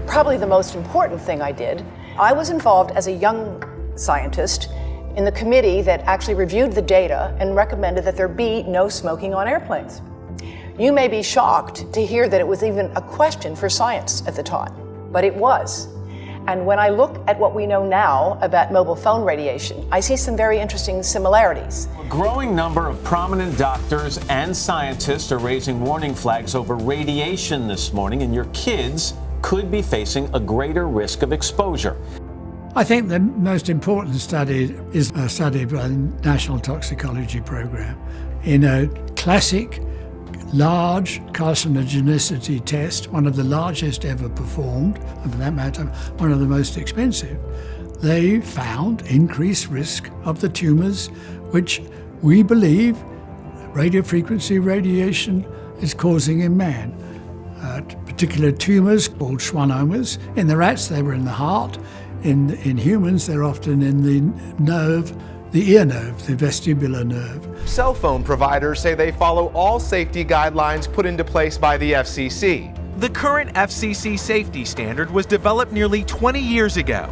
probably the most important thing I did, I was involved as a young scientist in the committee that actually reviewed the data and recommended that there be no smoking on airplanes. You may be shocked to hear that it was even a question for science at the time, but it was. And when I look at what we know now about mobile phone radiation, I see some very interesting similarities. A growing number of prominent doctors and scientists are raising warning flags over radiation this morning, and your kids could be facing a greater risk of exposure. I think the most important study is a study by the National Toxicology Program in a classic large carcinogenicity test, one of the largest ever performed, and for that matter, one of the most expensive. They found increased risk of the tumors which we believe radiofrequency radiation is causing in man. Particular tumors called schwannomas. In the rats, they were in the heart. In humans, they're often in the nerve, the ear nerve, the vestibular nerve. Cell phone providers say they follow all safety guidelines put into place by the FCC. The current FCC safety standard was developed nearly 20 years ago.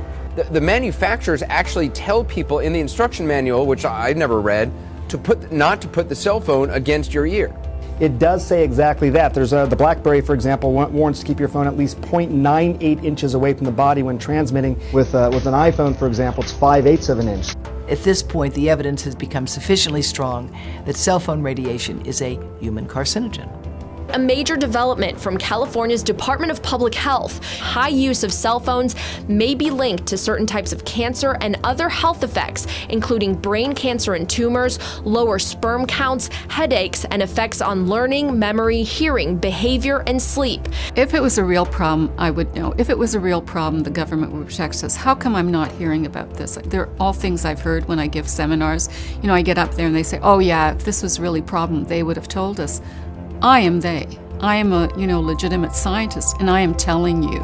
The manufacturers actually tell people in the instruction manual, which I never read, not to put the cell phone against your ear. It does say exactly that. There's the BlackBerry, for example, warns to keep your phone at least 0.98 inches away from the body when transmitting. With an iPhone, for example, it's 5/8 of an inch. At this point, the evidence has become sufficiently strong that cell phone radiation is a human carcinogen. A major development from California's Department of Public Health. High use of cell phones may be linked to certain types of cancer and other health effects, including brain cancer and tumors, lower sperm counts, headaches, and effects on learning, memory, hearing, behavior, and sleep. If it was a real problem, I would know. If it was a real problem, the government would protect us. How come I'm not hearing about this? They're all things I've heard when I give seminars. You know, I get up there and they say, oh yeah, if this was really a problem, they would have told us. I am they. I am a, legitimate scientist, and I am telling you.